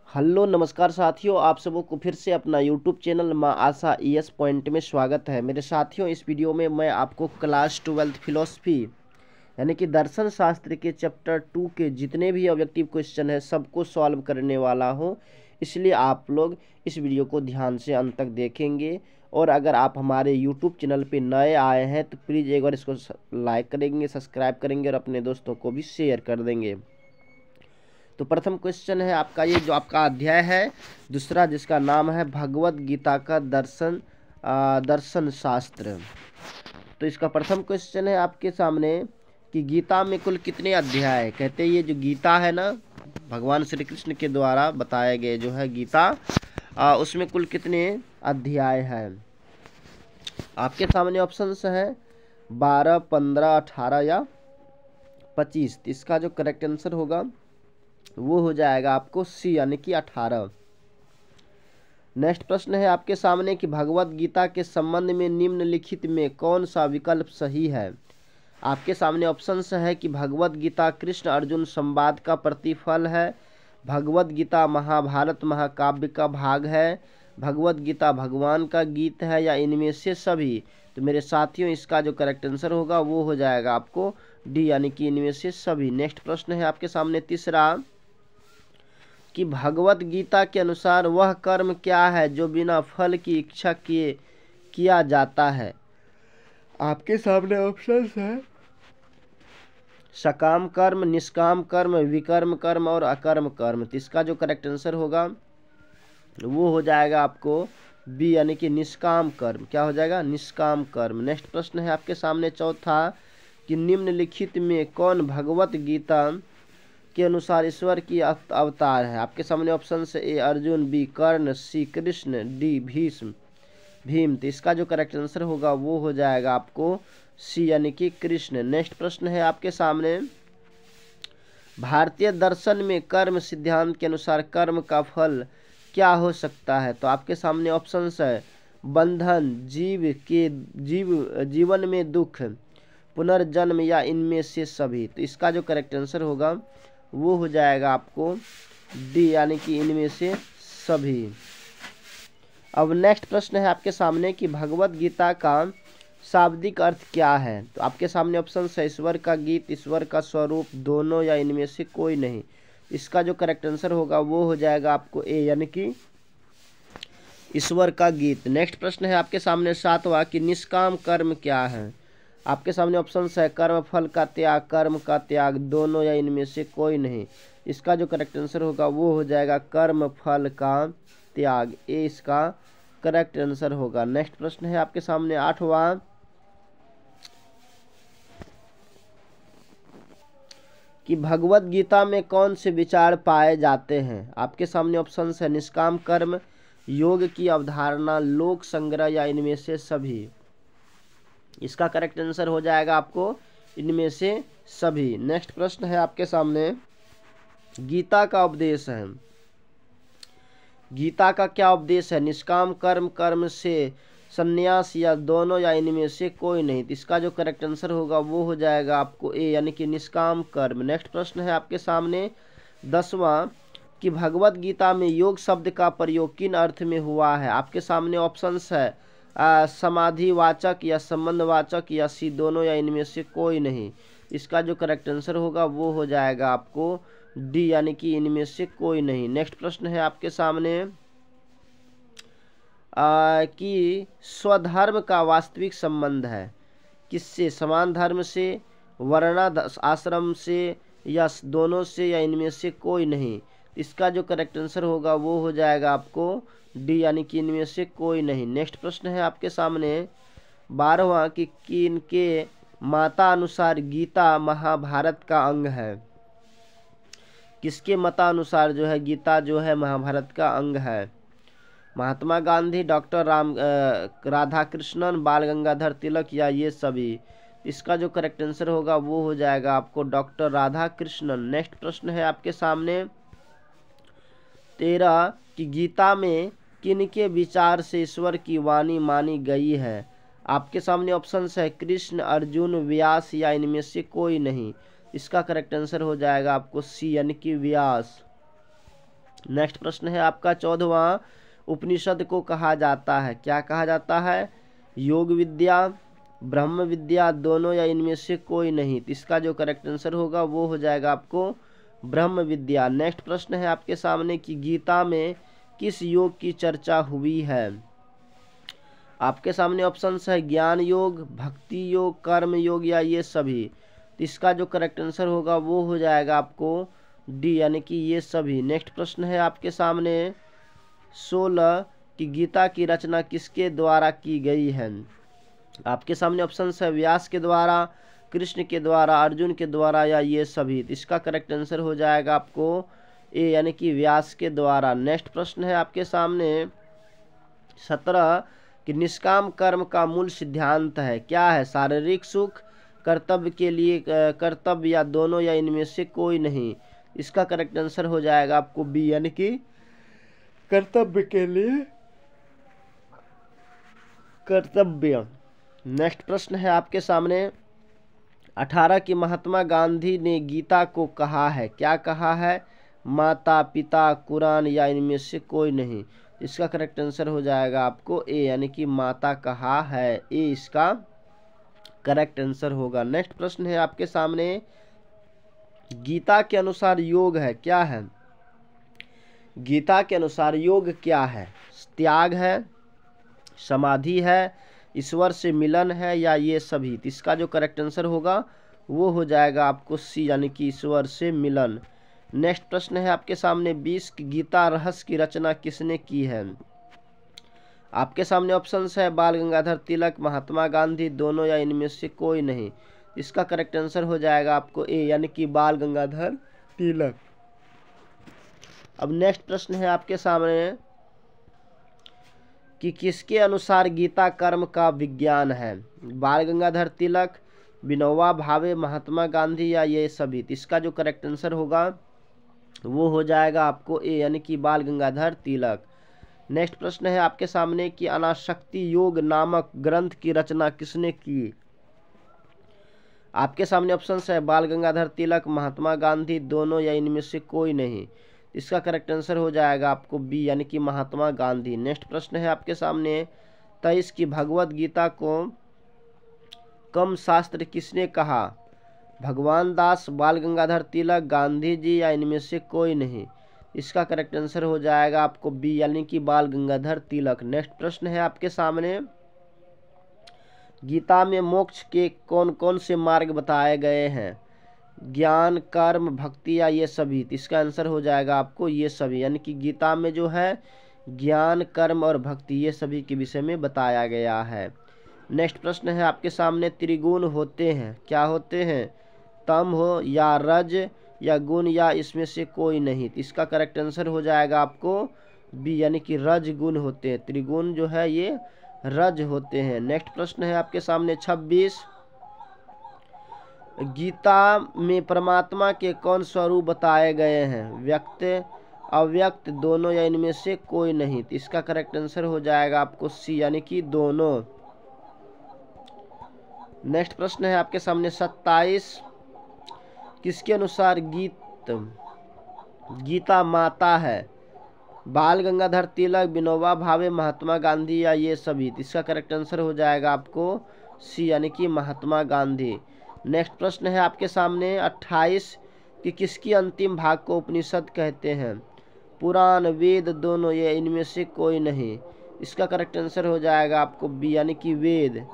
Hello नमस्कार साथियों, आप सबों को फिर से अपना यूट्यूब चैनल माँ आशा ES पॉइंट में स्वागत है। मेरे साथियों, इस वीडियो में मैं आपको क्लास 12 फिलोसफी यानी कि दर्शन शास्त्र के चैप्टर 2 के जितने भी ऑब्जेक्टिव क्वेश्चन है सबको सॉल्व करने वाला हूँ। इसलिए आप लोग इस वीडियो को ध्यान से अंत तक देखेंगे। और अगर आप हमारे यूट्यूब चैनल पर नए आए हैं तो प्लीज़ एक बार इसको लाइक करेंगे, सब्सक्राइब करेंगे और अपने दोस्तों को भी शेयर कर देंगे। तो प्रथम क्वेश्चन है आपका, ये जो आपका अध्याय है दूसरा, जिसका नाम है भगवत गीता का दर्शन शास्त्र। तो इसका प्रथम क्वेश्चन है आपके सामने कि गीता में कुल कितने अध्याय है। कहते हैं ये जो गीता है ना, भगवान श्री कृष्ण के द्वारा बताए गए जो है गीता, उसमें कुल कितने अध्याय है। आपके सामने ऑप्शंस है 12, 15, 18 या 25। इसका जो करेक्ट आंसर होगा वो हो जाएगा आपको सी यानी कि 18। नेक्स्ट प्रश्न है आपके सामने कि भगवत गीता के संबंध में निम्नलिखित में कौन सा विकल्प सही है। आपके सामने ऑप्शंस है कि भगवत गीता कृष्ण अर्जुन संवाद का प्रतिफल है, भगवत गीता महाभारत महाकाव्य का भाग है, भगवत गीता भगवान का गीत है, या इनमें से सभी। तो मेरे साथियों, इसका जो करेक्ट आंसर होगा वो हो जाएगा आपको डी यानी कि इनमें से सभी। नेक्स्ट प्रश्न है आपके सामने तीसरा कि भगवत गीता के अनुसार वह कर्म क्या है जो बिना फल की इच्छा किए किया जाता है। आपके सामने ऑप्शंस है सकाम कर्म, निष्काम कर्म, विकर्म कर्म और अकर्म कर्म। तो इसका जो करेक्ट आंसर होगा वो हो जाएगा आपको बी यानी कि निष्काम कर्म। क्या हो जाएगा? निष्काम कर्म। नेक्स्ट प्रश्न है आपके सामने चौथा कि निम्नलिखित में कौन भगवत गीता के अनुसार ईश्वर की अवतार है। आपके सामने ऑप्शन से ए अर्जुन, बी कर्ण, सी कृष्ण, डी भीम। तो इसका जो करेक्ट आंसर होगा वो हो जाएगा आपको सी यानी कि कृष्ण। नेक्स्ट प्रश्न है आपके सामने भारतीय दर्शन में कर्म सिद्धांत के अनुसार कर्म का फल क्या हो सकता है। तो आपके सामने ऑप्शन है बंधन, जीवन में दुख, पुनर्जन्म, या इनमें से सभी। तो इसका जो करेक्ट आंसर होगा वो हो जाएगा आपको डी यानी कि इनमें से सभी। अब नेक्स्ट प्रश्न है आपके सामने कि भगवत गीता का शाब्दिक अर्थ क्या है। तो आपके सामने ऑप्शन है ईश्वर का गीत, ईश्वर का स्वरूप, दोनों, या इनमें से कोई नहीं। इसका जो करेक्ट आंसर होगा वो हो जाएगा आपको ए यानी कि ईश्वर का गीत। नेक्स्ट प्रश्न है आपके सामने सातवां कि निष्काम कर्म क्या है। आपके सामने ऑप्शन है कर्म फल का त्याग, कर्म का त्याग, दोनों, या इनमें से कोई नहीं। इसका जो करेक्ट आंसर होगा वो हो जाएगा कर्म फल का त्याग। ए इसका करेक्ट आंसर होगा। नेक्स्ट प्रश्न है आपके सामने आठवां कि भगवत गीता में कौन से विचार पाए जाते हैं। आपके सामने ऑप्शन है निष्काम कर्म, योग की अवधारणा, लोक संग्रह, या इनमें से सभी। इसका करेक्ट आंसर हो जाएगा आपको इनमें से सभी। नेक्स्ट प्रश्न है आपके सामने गीता का उपदेश है। गीता का क्या उपदेश है? निष्काम कर्म, कर्म से संन्यास, या दोनों, या इनमें से कोई नहीं। तो इसका जो करेक्ट आंसर होगा वो हो जाएगा आपको ए यानी कि निष्काम कर्म। नेक्स्ट प्रश्न है आपके सामने 10वां कि भगवत गीता में योग शब्द का प्रयोग किन अर्थ में हुआ है। आपके सामने ऑप्शंस है समाधिवाचक, या संबंधवाचक, या सी दोनों, या इनमें से कोई नहीं। इसका जो करेक्ट आंसर होगा वो हो जाएगा आपको डी यानी कि इनमें से कोई नहीं। नेक्स्ट प्रश्न है आपके सामने कि स्वधर्म का वास्तविक संबंध है किससे? समान धर्म से, वर्णा आश्रम से, या दोनों से, या इनमें से कोई नहीं। इसका जो करेक्ट आंसर होगा वो हो जाएगा आपको डी यानी कि इनमें से कोई नहीं। नेक्स्ट प्रश्न है आपके सामने 12वां कि किनके मतानुसार गीता महाभारत का अंग है। किसके मतानुसार जो है गीता जो है महाभारत का अंग है? महात्मा गांधी, डॉक्टर राधा कृष्णन, बाल गंगाधर तिलक, या ये सभी। इसका जो करेक्ट आंसर होगा वो हो जाएगा आपको डॉक्टर राधा कृष्णन। नेक्स्ट प्रश्न है आपके सामने 13 कि गीता में किनके विचार से ईश्वर की वाणी मानी गई है। आपके सामने ऑप्शंस है कृष्ण, अर्जुन, व्यास, या इनमें से कोई नहीं। इसका करेक्ट आंसर हो जाएगा आपको सी यानी कि व्यास। नेक्स्ट प्रश्न है आपका 14वां, उपनिषद को कहा जाता है, क्या कहा जाता है? योग विद्या, ब्रह्म विद्या, दोनों या इनमें से कोई नहीं। तो इसका जो करेक्ट आंसर होगा वो हो जाएगा आपको ब्रह्म विद्या। नेक्स्ट प्रश्न है आपके सामने कि गीता में किस योग की चर्चा हुई है? आपके सामने ऑप्शंस है ज्ञान योग, भक्ति योग, कर्म योग या ये सभी। तो इसका जो करेक्ट आंसर होगा वो हो जाएगा आपको डी, यानी कि ये सभी। नेक्स्ट प्रश्न है आपके सामने 16 कि गीता की रचना किसके द्वारा की गई है? आपके सामने ऑप्शंस है व्यास के द्वारा, कृष्ण के द्वारा, अर्जुन के द्वारा या ये सभी। तो इसका करेक्ट आंसर हो जाएगा आपको ए, यानी कि व्यास के द्वारा। नेक्स्ट प्रश्न है आपके सामने 17 कि निष्काम कर्म का मूल सिद्धांत है, क्या है? शारीरिक सुख, कर्तव्य के लिए कर्तव्य या दोनों या इनमें से कोई नहीं। इसका करेक्ट आंसर हो जाएगा आपको बी, यानी कि कर्तव्य के लिए कर्तव्य। नेक्स्ट प्रश्न है आपके सामने 18 कि महात्मा गांधी ने गीता को कहा है, क्या कहा है? माता, पिता, कुरान या इनमें से कोई नहीं। इसका करेक्ट आंसर हो जाएगा आपको ए, यानी कि माता कहा है। ए इसका करेक्ट आंसर होगा। नेक्स्ट प्रश्न है आपके सामने गीता के अनुसार योग है, क्या है? गीता के अनुसार योग क्या है? त्याग है, समाधि है, ईश्वर से मिलन है या ये सभी। तो इसका जो करेक्ट आंसर होगा वो हो जाएगा आपको सी, यानी कि ईश्वर से मिलन। नेक्स्ट प्रश्न है आपके सामने 20 की गीता रहस्य की रचना किसने की है? आपके सामने ऑप्शंस है बाल गंगाधर तिलक, महात्मा गांधी, दोनों या इनमें से कोई नहीं। इसका करेक्ट आंसर हो जाएगा आपको ए, यानी कि बाल गंगाधर तिलक। अब नेक्स्ट प्रश्न है आपके सामने कि किसके अनुसार गीता कर्म का विज्ञान है? बाल गंगाधर तिलक, विनोबा भावे, महात्मा गांधी या ये सभी। इसका जो करेक्ट आंसर होगा वो हो जाएगा आपको ए, यानी कि बाल गंगाधर तिलक। नेक्स्ट प्रश्न है आपके सामने कि अनासक्ति योग नामक ग्रंथ की रचना किसने की? आपके सामने ऑप्शंस है बाल गंगाधर तिलक, महात्मा गांधी, दोनों या इनमें से कोई नहीं। इसका करेक्ट आंसर हो जाएगा आपको बी, यानी कि महात्मा गांधी। नेक्स्ट प्रश्न है आपके सामने 23 की भगवत गीता को कम शास्त्र किसने कहा? भगवान दास, बाल गंगाधर तिलक, गांधी जी या इनमें से कोई नहीं। इसका करेक्ट आंसर हो जाएगा आपको बी, यानी कि बाल गंगाधर तिलक। नेक्स्ट प्रश्न है आपके सामने गीता में मोक्ष के कौन कौन से मार्ग बताए गए हैं? ज्ञान, कर्म, भक्ति या ये सभी। तो इसका आंसर हो जाएगा आपको ये सभी, यानी कि गीता में जो है ज्ञान, कर्म और भक्ति ये सभी के विषय में बताया गया है। नेक्स्ट प्रश्न है आपके सामने त्रिगुण होते हैं, क्या होते हैं? तम हो या रज या गुण या इसमें से कोई नहीं। तो इसका करेक्ट आंसर हो जाएगा आपको बी, यानी कि रज गुण होते हैं। त्रिगुण जो है ये रज होते हैं। नेक्स्ट प्रश्न है आपके सामने 26 गीता में परमात्मा के कौन स्वरूप बताए गए हैं? व्यक्त, अव्यक्त, दोनों या इनमें से कोई नहीं। तो इसका करेक्ट आंसर हो जाएगा आपको सी, यानी कि दोनों। नेक्स्ट प्रश्न है आपके सामने 27 किसके अनुसार गीता माता है? बाल गंगाधर तिलक, विनोबा भावे, महात्मा गांधी या ये सभी। इसका करेक्ट आंसर हो जाएगा आपको सी, यानी कि महात्मा गांधी। नेक्स्ट प्रश्न है आपके सामने 28 कि किसकी अंतिम भाग को उपनिषद कहते हैं? पुराण, वेद, दोनों या इनमें से कोई नहीं। इसका करेक्ट आंसर हो जाएगा आपको बी, यानी कि वेद।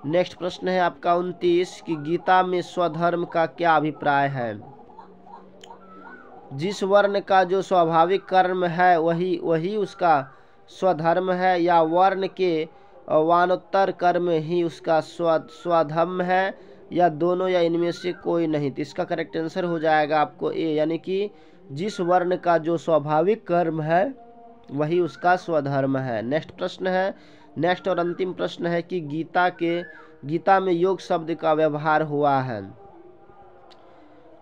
नेक्स्ट प्रश्न है आपका 29 कि गीता में स्वधर्म का क्या अभिप्राय है? जिस वर्ण का जो स्वाभाविक कर्म है वही उसका स्वधर्म है, या वर्ण के वानोत्तर कर्म ही उसका स्वधर्म है, या दोनों या इनमें से कोई नहीं। तो इसका करेक्ट आंसर हो जाएगा आपको ए, यानी कि जिस वर्ण का जो स्वाभाविक कर्म है वही उसका स्वधर्म है। नेक्स्ट प्रश्न है, नेक्स्ट और अंतिम प्रश्न है कि गीता में योग शब्द का व्यवहार हुआ है,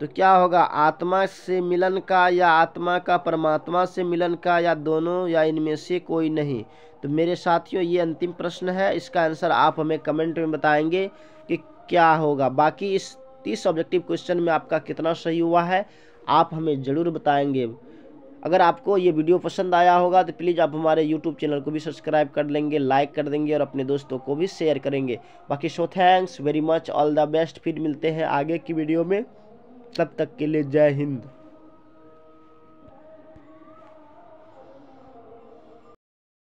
तो क्या होगा? आत्मा से मिलन का, या आत्मा का परमात्मा से मिलन का, या दोनों या इनमें से कोई नहीं। तो मेरे साथियों ये अंतिम प्रश्न है, इसका आंसर आप हमें कमेंट में बताएंगे कि क्या होगा। बाकी इस 30 ऑब्जेक्टिव क्वेश्चन में आपका कितना सही हुआ है आप हमें ज़रूर बताएंगे। अगर आपको ये वीडियो पसंद आया होगा तो प्लीज़ आप हमारे यूट्यूब चैनल को भी सब्सक्राइब कर लेंगे, लाइक कर देंगे और अपने दोस्तों को भी शेयर करेंगे। बाकी so thanks very much, all the best. फिर मिलते हैं आगे की वीडियो में, तब तक के लिए जय हिंद।